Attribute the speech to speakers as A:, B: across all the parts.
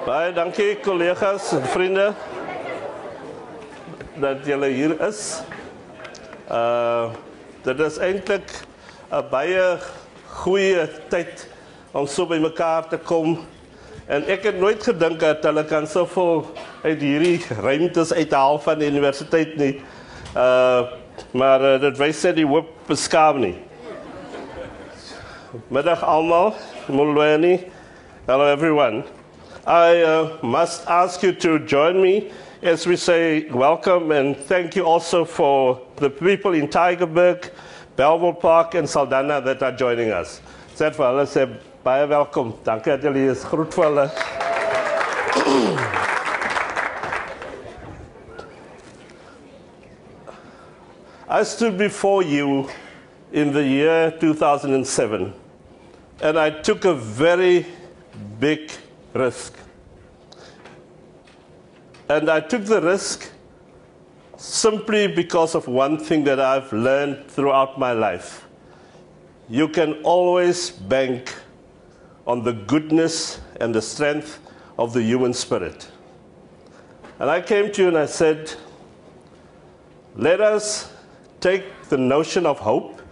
A: Baie dankie collega's en vrienden dat julle hier is. Dit is eintlik 'n baie goeie tyd om so by mekaar te kom. En ek het nooit gedink dat hulle kan soveel uit hierdie ruimtes uithaal van die universiteit nie. Maar dit wys dat die hoop beskaam nie. Middag almal, molweni. Hello everyone. I must ask you to join me as we say welcome and thank you also for the people in Tygerberg, Belleville Park and Saldanha that are joining us. Sê vir hulle sê baie welkom. Dankie dat julle is. Groet vir hulle. I stood before you in the year 2007 and I took a very big risk. And I took the risk simply because of one thing that I've learned throughout my life. You can always bank on the goodness and the strength of the human spirit. And I came to you and I said, let us take the notion of hope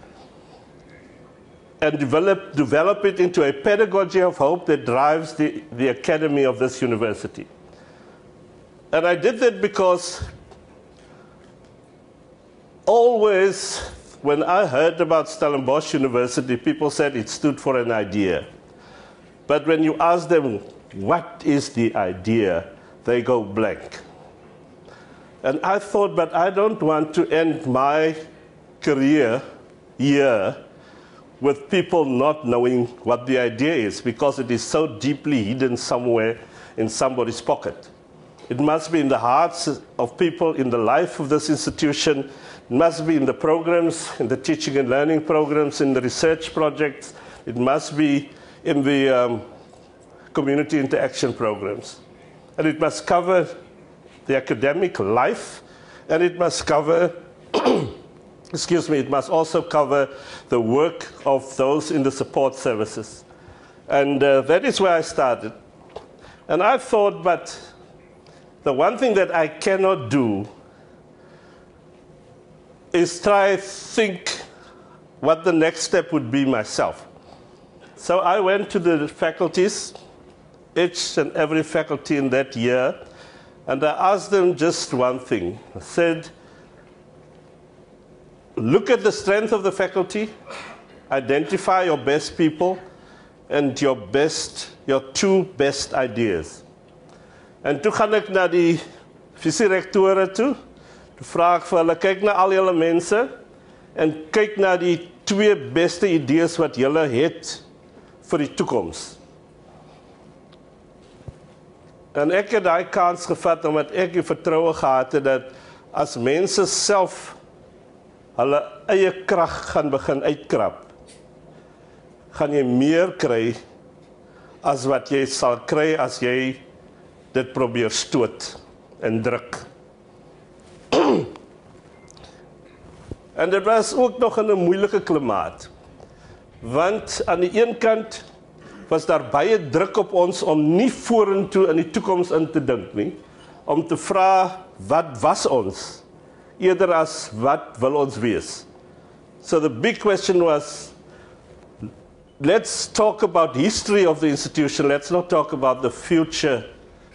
A: and develop it into a pedagogy of hope that drives the academy of this university. And I did that because always when I heard about Stellenbosch University, people said it stood for an idea. But when you ask them, what is the idea, they go blank. And I thought, but I don't want to end my career here with people not knowing what the idea is, because it is so deeply hidden somewhere in somebody's pocket. It must be in the hearts of people, in the life of this institution. It must be in the programs, in the teaching and learning programs, in the research projects. It must be in the community interaction programs. And it must cover the academic life, and it must cover excuse me, it must also cover the work of those in the support services. And that is where I started. And I thought, but the one thing that I cannot do is try to think what the next step would be myself. So I went to the faculties, each and every faculty in that year, and I asked them just one thing. I said, look at the strength of the faculty, identify your best people and your two best ideas. En toe gaan ek na die visierektore toe vra ek vir hulle, kyk na al julle mense en kyk na die twee beste idees wat julle het vir die toekoms. En ek het daai kans gevat omdat ek die vertroue gehad het dat as mense self hulle eie krag gaan begin uitkrap, gaan jy meer kry as wat jy sal kry as jy dit probeer stoot en druk. En dit was ook nog in 'n moeilike klimaat, want aan die een kant was daar baie druk op ons om nie vorentoe in die toekoms in te dink nie, om te vra wat was ons, eerder as wat wil ons wees. So the big question was, let's talk about history of the institution, let's not talk about the future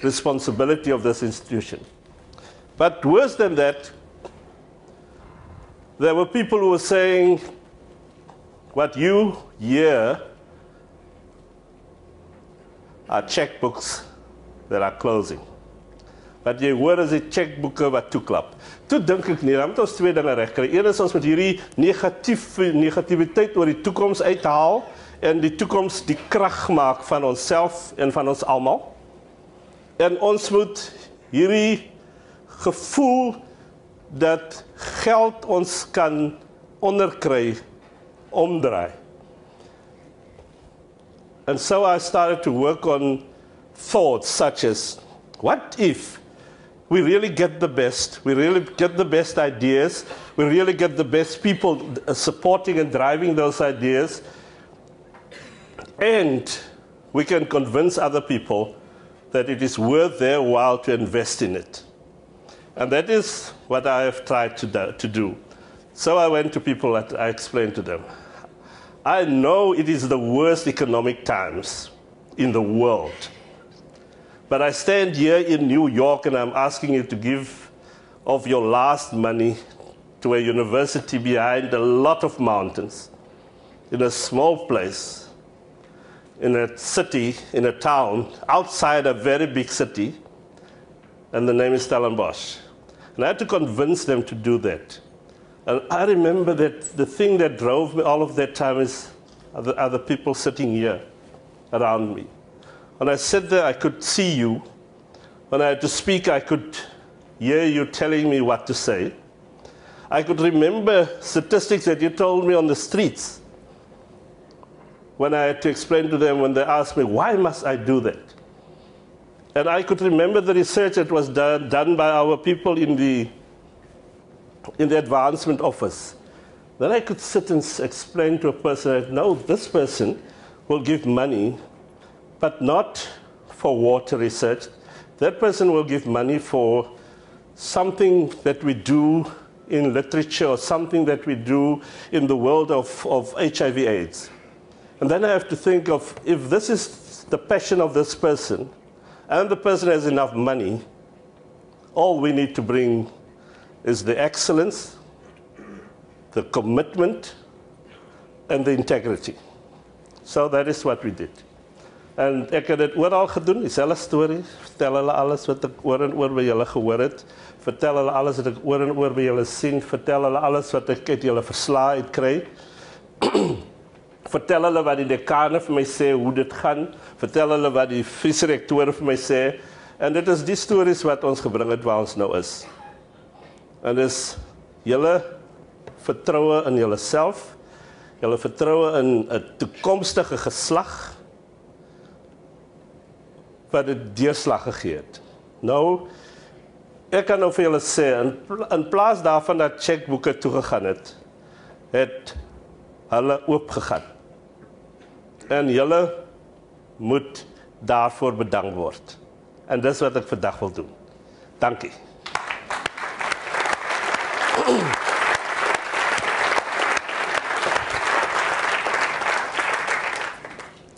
A: responsibility of this institution. But worse than that, there were people who were saying, what you hear are checkbooks that are closing. Wat jy hoor is die checkboeke wat toeklap. Toe dink ek nie, dan moet ons twee dinge regkry. Een is ons met hierdie negativiteit oor die toekoms uithaal en die toekoms die krag maak van onsself en van ons almal. En ons moet hierdie gevoel dat geld ons kan onderkry, omdraai. And so I started to work on thoughts such as, what if we really get the best, we really get the best ideas, we really get the best people supporting and driving those ideas, and we can convince other people that it is worth their while to invest in it. And that is what I have tried to do. So I went to people and I explained to them, I know it is the worst economic times in the world, but I stand here in New York and I'm asking you to give of your last money to a university behind a lot of mountains, in a small place, in a city, in a town, outside a very big city, and the name is Stellenbosch. And I had to convince them to do that. And I remember that the thing that drove me all of that time is other people sitting here around me. When I sat there, I could see you. When I had to speak, I could hear you telling me what to say. I could remember statistics that you told me on the streets when I had to explain to them when they asked me, why must I do that? And I could remember the research that was done by our people in the advancement office. Then I could sit and explain to a person, no, this person will give money, but not for water research. That person will give money for something that we do in literature or something that we do in the world of HIV/AIDS. And then I have to think of, if this is the passion of this person, and the person has enough money, all we need to bring is the excellence, the commitment, and the integrity. So that is what we did. En ek het dit oral gedoen, dieselfde storie, vertel hulle alles wat ek oor en oor by julle gehoor het, vertel hulle alles wat ek oor en oor by julle sien, vertel hulle alles wat ek uit julle verslae uitkry, vertel hulle wat die dekane vir my sê, hoe dit gaan, vertel hulle wat die vice-rektor vir my sê, en dit is die stories wat ons gebring het waar ons nou is. En dis julle vertroue in julle self, julle vertroue in 'n toekomstige geslag, wat dit deurslag gegee het. Nou, ek kan nou vir julle sê, in plaas daarvan dat checkboeke toegegaan het, het hulle oopgegaan. En julle moet daarvoor bedank word. En dis wat ek vandag wil doen. Dankie.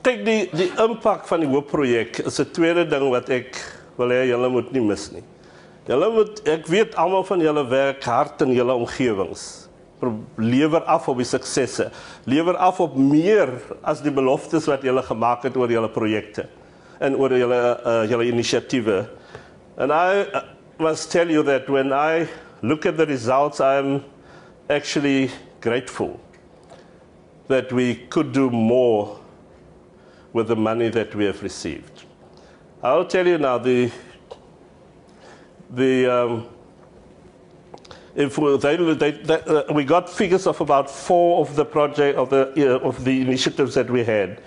A: Kijk, die impak van die HOOP Projek is 'n tweede ding wat ek wil hê julle moet nie mis nie. Ek weet almal van julle werk hard in julle omgewings. Lewer af op die suksesse. Lewer af op meer as die beloftes wat julle gemaak het oor julle projekte en oor julle inisiatiewe. And I must tell you that when I look at the results, I'm actually grateful that we could do more with the money that we have received. I'll tell you now, we got figures of about 4 of the project of the initiatives that we had.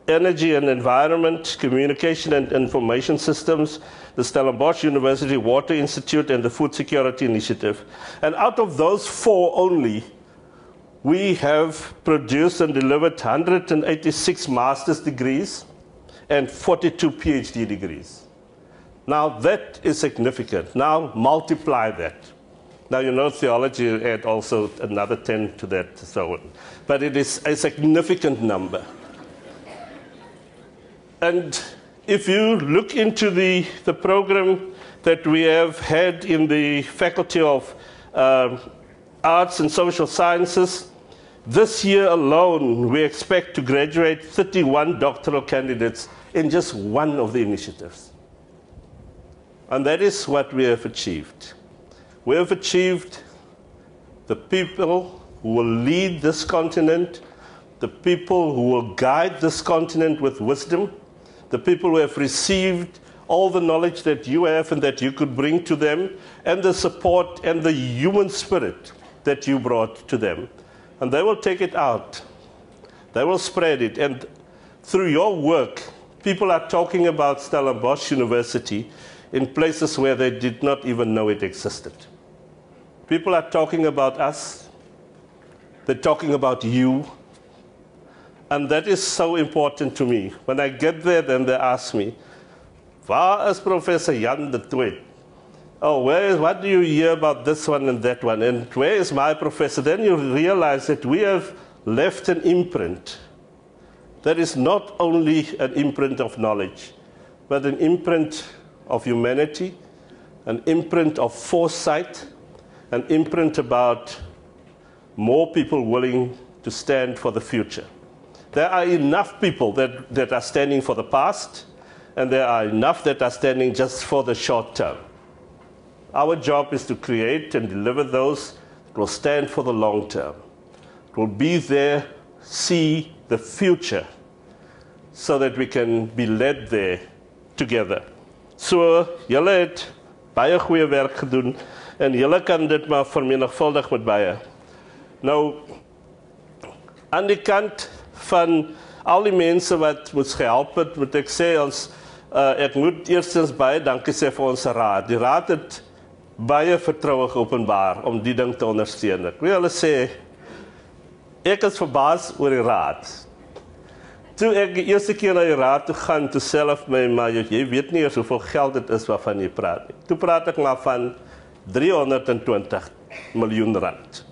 A: Energy and environment, communication and information systems, the Stellenbosch University Water Institute, and the Food Security Initiative. And out of those 4 only, we have produced and delivered 186 master's degrees and 42 PhD degrees. Now that is significant. Now multiply that. Now you know theology add also another 10 to that, so on. But it is a significant number. And if you look into the program that we have had in the Faculty of Arts and Social Sciences, this year alone, we expect to graduate 31 doctoral candidates in just one of the initiatives. And that is what we have achieved. We have achieved the people who will lead this continent, the people who will guide this continent with wisdom, the people who have received all the knowledge that you have and that you could bring to them, and the support and the human spirit that you brought to them. And they will take it out. They will spread it. And through your work, people are talking about Stellenbosch University in places where they did not even know it existed. People are talking about us. They're talking about you. And that is so important to me. When I get there, then they ask me, waar is Professor Jan de Tweed? Oh, what do you hear about this one and that one? And where is my professor? Then you realize that we have left an imprint that is not only an imprint of knowledge, but an imprint of humanity, an imprint of foresight, an imprint about more people willing to stand for the future. There are enough people that are standing for the past, and there are enough that are standing just for the short term. Our job is to create and deliver those that will stand for the long term, will be there, see the future, so that we can be led there together. So, julle het baie goeie werk gedoen, en julle kan dit maar vermenigvuldig met baie. Nou, aan die kant van al die mense wat ons gehelp het, moet ek sê, ek moet eerstens baie dankie sê vir ons raad. Die raad het baie vertroue geopenbaar om die ding te ondersteun. Ek wil hulle sê, ek is verbaas oor die raad. Toe ek die eerste keer na die raad toe gaan, toe self my, maar jy weet nie eers hoeveel geld dit is waarvan jy praat nie. Toe praat ek maar van 320 miljoen rand.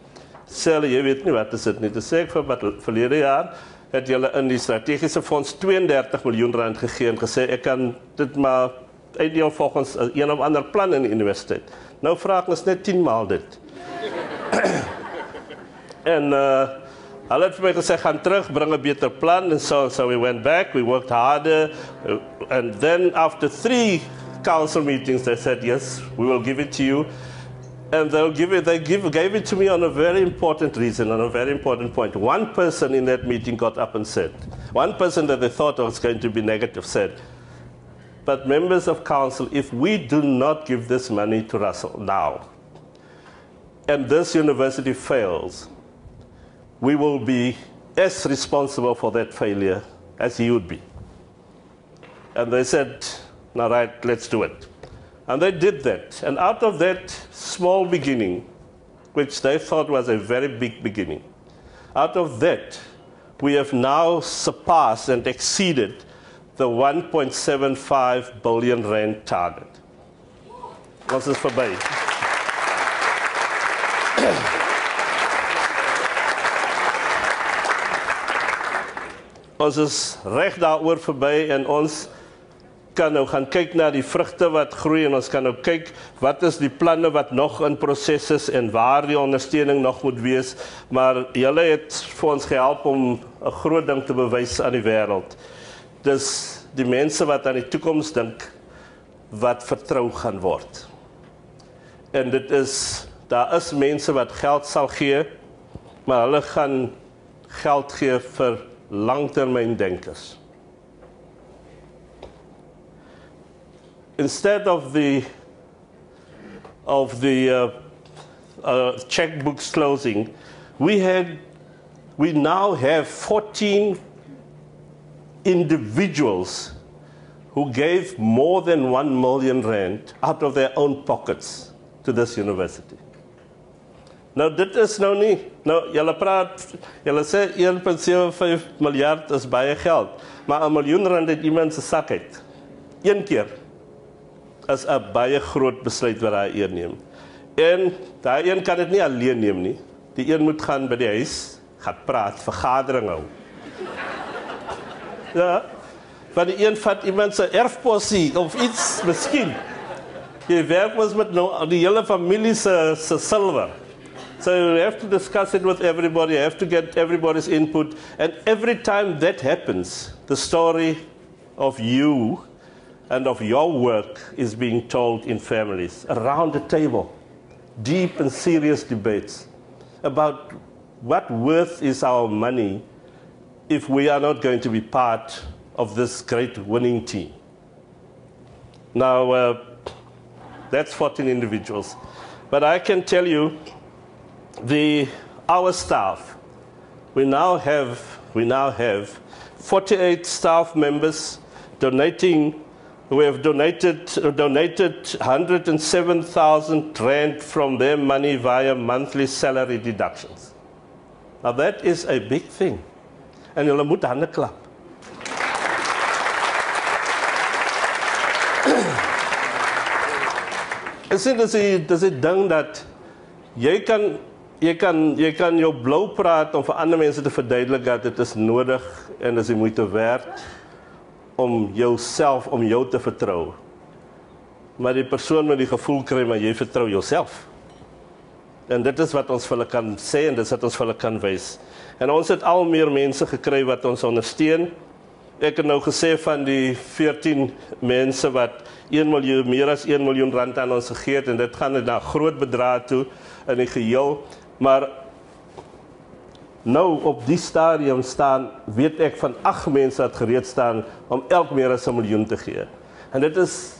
A: Sê hulle, jy weet nie wat is dit nie. Toe sê ek verlede jaar, het julle in die strategiese fonds 32 miljoen rand gegee en gesê, ek kan dit maar uitdeel volgens een of ander plan in die universiteit. Nou vraag ons net 10 maal dit. En hulle het vir my gesê, gaan terug, bring 'n beter plan, and so we went back, we worked harder, and then after 3 council meetings, they said, yes, we will give it to you. And they gave it to me on a very important reason, on a very important point. One person in that meeting got up and said, one person that they thought was going to be negative said, but members of council, if we do not give this money to Russel now, and this university fails, we will be as responsible for that failure as he would be. And they said, all right, let's do it. And they did that. And out of that small beginning, which they thought was a very big beginning, out of that, we have now surpassed and exceeded the 1.75 billion rand target. Ons is verby. Ons is reg daaroor verby en ons kan nou gaan kyk na die vrugte wat groei en ons kan nou kyk wat is die planne wat nog in proses is en waar die ondersteuning nog moet wees, maar julle het vir ons gehelp om 'n groot ding te bewys aan die wêreld. Dis die mense wat aan die toekoms dink wat vertrou gaan word. En dit is, daar is mense wat geld sal gee, maar hulle gaan geld gee vir langtermyndenkers. Instead of the checkbooks closing, we now have 14 individuals who gave more than 1 million rand out of their own pockets to this university. Nou dit is nou nie, nou julle sê 1.75 miljard is baie geld, maar 1 miljoen rand uit iemand se sak uit. Een keer is 'n baie groot besluit wat hy neem. En daai een kan dit nie alleen neem nie. Die een moet gaan by die huis, gaan praat, vergadering hou. Ja, van die een vat iemand se erfposie of iets, miskien. Jy werk was met nou die hele familie se silwer. So you have to discuss it with everybody, you have to get everybody's input, and every time that happens, the story of you and of your work is being told in families, around the table. Deep and serious debates about what worth is our money if we are not going to be part of this great winning team. Now, that's 14 individuals. But I can tell you, our staff, we now have 48 staff members donating. We have donated 107,000 rand from their money via monthly salary deductions. Now that is a big thing. en julle moet hande klap. Dis die ding dat jy kan jou blou praat om vir ander mense te verduidelik dat dit is nodig en dis die moeite werd om jouself, om jou te vertrou. Maar die persoon met die gevoel kry, maar jy vertrou jouself. En dit is wat ons vir hulle kan sê en dit is wat ons vir hulle kan wys. En ons het al meer mense gekry wat ons ondersteun. Ek het nou gesê van die 14 mense wat 1 miljoen, meer as 1 miljoen rand aan ons gegee het, en dit gaan na groot bedrag toe in die geheel. Maar nou op die stadium weet ek van 8 mense wat gereed staan om elk meer as 1 miljoen te gee. En dit is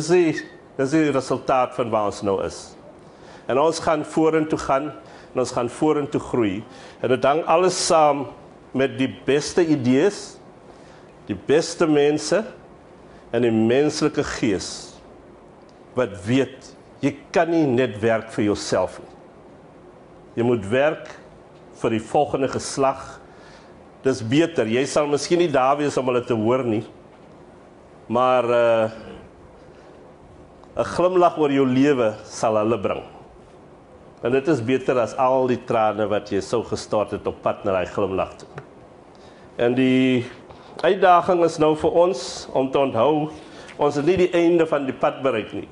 A: die resultaat van waar ons nou is. En ons gaan vorentoe gaan, en ons gaan vorentoe groei. En dit hang alles saam met die beste idees, die beste mense, en die menslike gees, wat weet, jy kan nie net werk vir jouself nie. Jy moet werk vir die volgende geslag. Dis beter, jy sal miskien nie daar wees om hulle te hoor nie, maar 'n glimlag oor jou lewe sal hulle bring. En dit is beter as al die trane wat jy sou gestort het op pad na die glimlag toe. En die uitdaging is nou vir ons om te onthou, ons het nie die einde van die pad bereik nie.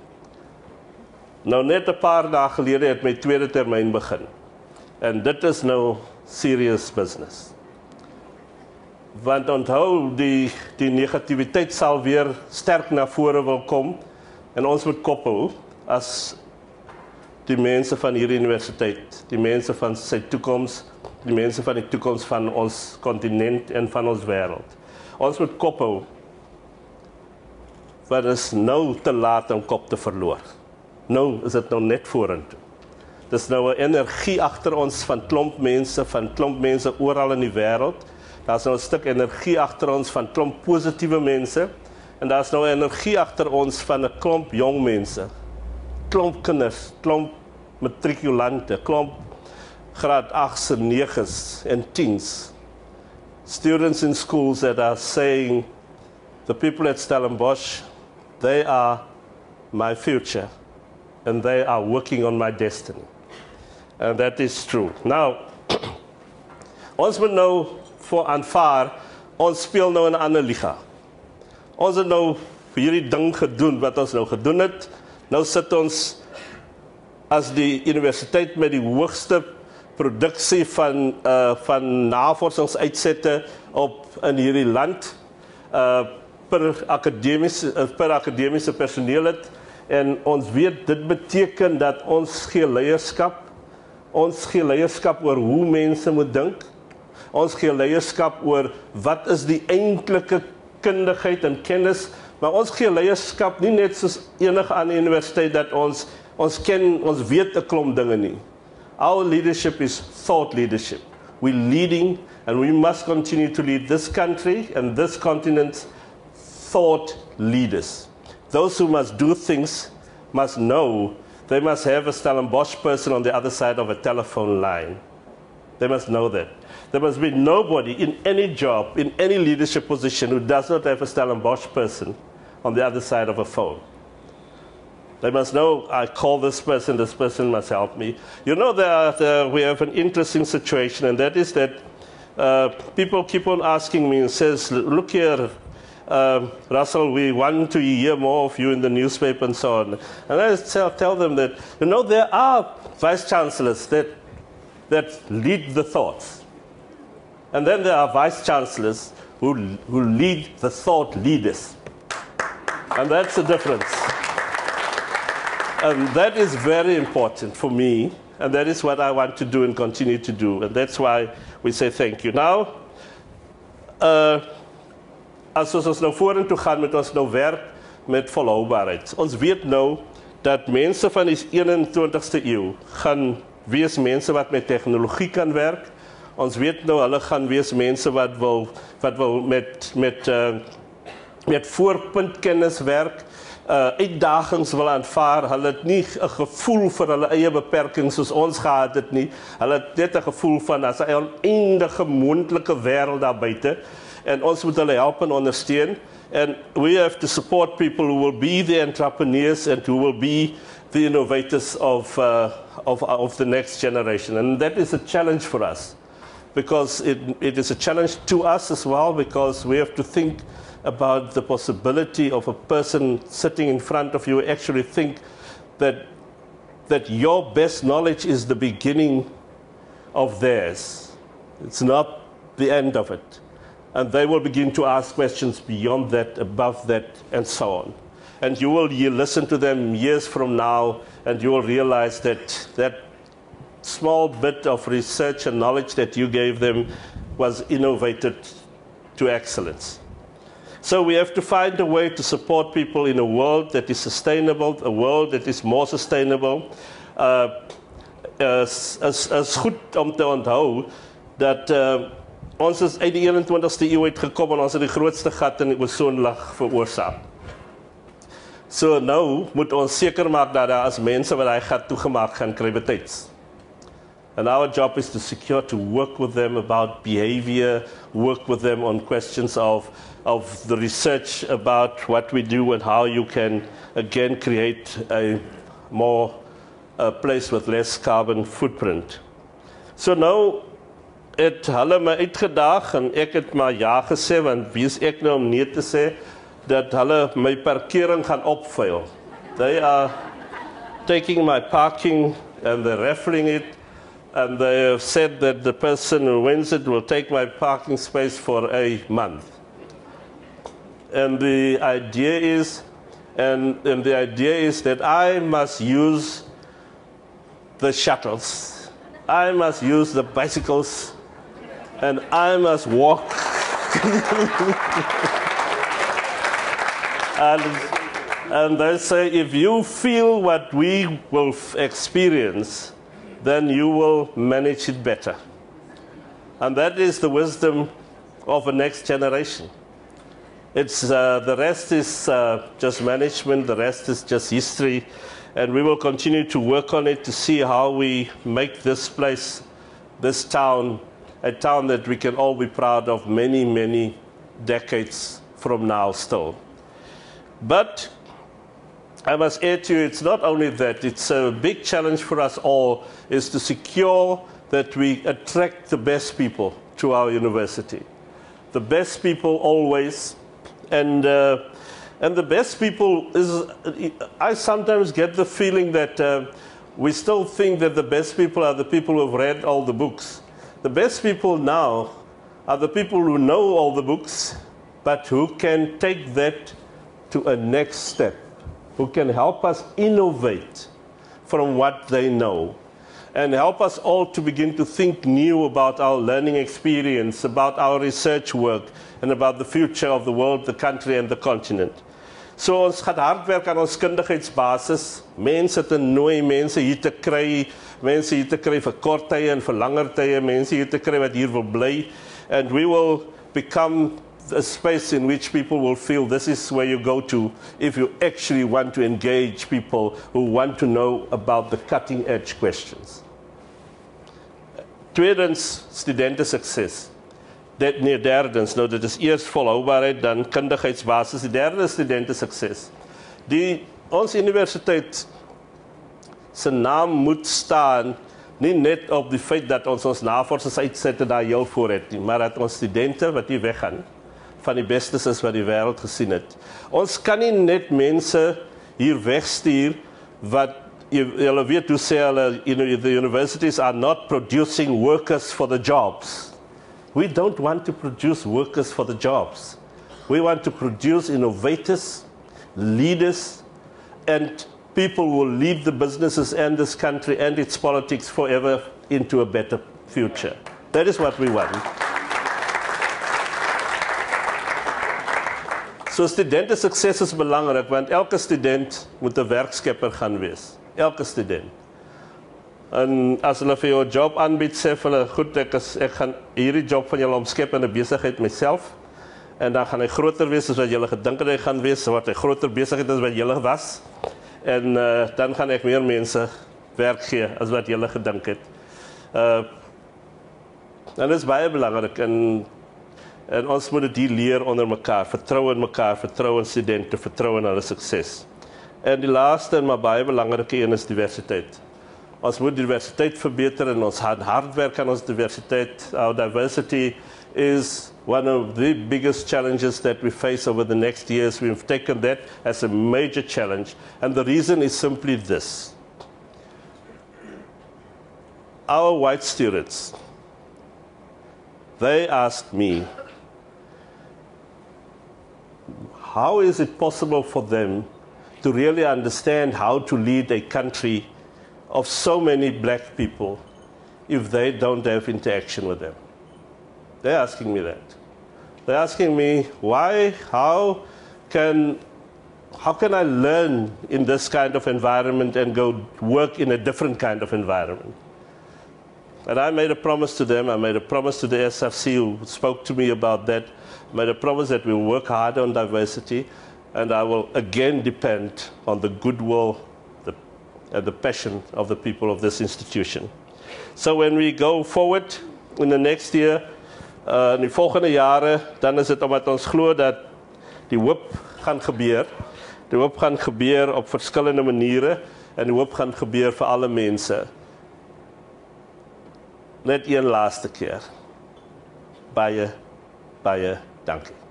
A: Nou net 'n paar dae gelede het my tweede termyn begin. En dit is nou serious business. Want onthou, die negativiteit sal weer sterk na vore wil kom, en ons moet koppel as die mense van hierdie universiteit, die mense van sy toekoms, die mense van die toekoms van ons kontinent en van ons wêreld. Ons moet koppel, want het is nou te laat om kop te verloor. Nou is dit nou net vorentoe. Dis nou 'n energie agter ons van klomp mense oral in die wêreld. Daar's nou 'n stuk energie agter ons van klomp positiewe mense, en daar's nou 'n energie agter ons van 'n klomp jong mense, klomp kinders, klomp matrikulante, klomp graad 8's en 9's en 10's. Students in schools that are saying, the people at Stellenbosch, they are my future, and they are working on my destiny. And that is true. Now, ons moet nou voor aanvaar, ons speel nou in 'n ander liga. Ons het nou hierdie ding gedoen wat ons nou gedoen het. Nou sit ons as die universiteit met die hoogste produksie van navorsingsuitsette in hierdie land per akademiese personeel het. En ons weet, dit beteken dat ons gee leierskap oor hoe mense moet dink. Ons gee leierskap oor wat is die eintlike kundigheid en kennis, maar ons gee leierskap nie net soos enige ander universiteit dat ons weet 'n klomp dinge nie. Our leadership is thought leadership. We're leading, and we must continue to lead this country and this continent's thought leaders. Those who must do things must know they must have a Stellenbosch person on the other side of a telephone line. They must know that. There must be nobody in any job, in any leadership position, who does not have a Stellenbosch person on the other side of a phone. They must know, I call this person must help me. You know, we have an interesting situation, and that is that people keep on asking me and says, look here, Russel, we want to hear more of you in the newspaper and so on. And I tell them that, you know, there are vice-chancellors that lead the thoughts. And then there are vice-chancellors who lead the thought leaders. And that's the difference. And that is very important for me, and that is what I want to do and continue to do. And that's why we say thank you. Now, as ons nou vorentoe gaan met ons nou werk met volhoubaarheid. Ons weet nou dat mense van die 21ste eeu gaan wees mense wat met tegnologie kan werk. Ons weet nou hulle gaan wees mense wat wil met voorpuntkennis werk, uitdagings wil aanvaar, hulle het nie 'n gevoel vir hulle eie beperkings soos ons gehad het nie, hulle het net 'n gevoel van as 'n oneindige moontlike wêreld daar buite, en ons moet hulle help en ondersteun, and we have to support people who will be the entrepreneurs and who will be the innovators of the next generation, and that is a challenge for us, because it is a challenge to us as well, because we have to think about the possibility of a person sitting in front of you actually think that your best knowledge is the beginning of theirs. It's not the end of it. And they will begin to ask questions beyond that, above that, and so on. And you listen to them years from now, and you will realize that small bit of research and knowledge that you gave them was innovated to excellence. So we have to find a way to support people in a world that is sustainable, a world that is more sustainable. Is goed om te onthou dat ons is uit die 21ste eeu uitgekom en ons het die grootste gat in die ozonlaag veroorsaak. So nou moet ons seker maak dat daar as mense wat daai gat toegemaak gaan kry betyds. And our job is to secure, to work with them about behavior, work with them on questions of the research about what we do and how you can, again, create a place with less carbon footprint. So nou het hulle my uitgedaag en ek het maar ja gesê, want wie is ek nou om nee te sê, dat hulle my parkering gaan opvuil. They are taking my parking and they're raffling it, and they have said that the person who wins it will take my parking space for a month. And the idea is, that I must use the shuttles, I must use the bicycles, and I must walk. And they say, if you feel what we will experience, then you will manage it better. And that is the wisdom of the next generation. It's, the rest is just management, the rest is just history, and we will continue to work on it to see how we make this place, this town, a town that we can all be proud of many, many decades from now still. But I must add to you, it's not only that, it's a big challenge for us all, is to secure that we attract the best people to our university. The best people always, and the best people is, I sometimes get the feeling that we still think that the best people are the people who have read all the books. The best people now are the people who know all the books, but who can take that to a next step, who can help us innovate from what they know, and help us all to begin to think new about our learning experience, about our research work, and about the future of the world, the country, and the continent. So ons gaan hard werk aan ons kundigheidsbasis, mense te nooi, mense hier te kry vir kort tye en vir langer tye, mense hier te kry wat hier wil bly, and we will become a space in which people will feel this is where you go to if you actually want to engage people who want to know about the cutting edge questions. Tweedens, studente sukses. Derdens, nou dit is eers volhoubaarheid, dan kundigheidsbasis, die derde is studente sukses. Ons universiteit se naam moet staan nie net op die feit dat ons navorsers uitsette daar heel voor het nie, maar dat ons studente wat hier weggaan, van die bestes is wat die wêreld gesien het. Ons kan nie net mense hier wegstuur wat julle weet hoe sê hulle, the universities are not producing workers for the jobs. We don't want to produce workers for the jobs. We want to produce innovators, leaders, and people who will lead the businesses and this country and its politics forever into a better future. That is what we want. So studente sukses is belangrik, want elke student moet 'n werkskepper gaan wees. Elke student. En as hulle vir jou 'n job aanbied, sê hulle, goed, ek gaan hierdie job van julle omskep in 'n besigheid myself, En dan gaan hy groter wees as wat julle gedink het hy gaan wees, wat hy groter besigheid as wat julle was. En dan gaan ek meer mense werk gee as wat julle gedink het. En dit is baie belangrik en ons moet dit leer onder mekaar, vertrou in mekaar, vertrou in studente, vertrou in hulle sukses. En die laaste en maar baie belangrike een is diversiteit. Ons moet diversiteit verbeter en ons hard werk aan ons diversiteit. Our diversity is one of the biggest challenges that we face over the next years. We've taken that as a major challenge. And the reason is simply this. Our white students, they asked me, how is it possible for them to really understand how to lead a country of so many black people if they don't have interaction with them? They're asking me that. They're asking me, why, how can I learn in this kind of environment and go work in a different kind of environment? And I made a promise to them, I made a promise to the SFC who spoke to me about that, I made a promise that we will work hard on diversity, and I will again depend on the goodwill and the passion of the people of this institution. So when we go forward in the next year, in die volgende jare, dan is dit omdat ons glo dat die hoop gaan gebeur. Die hoop gaan gebeur op verskillende maniere en die hoop gaan gebeur vir alle mense. Net een laaste keer. Baie, baie dankie.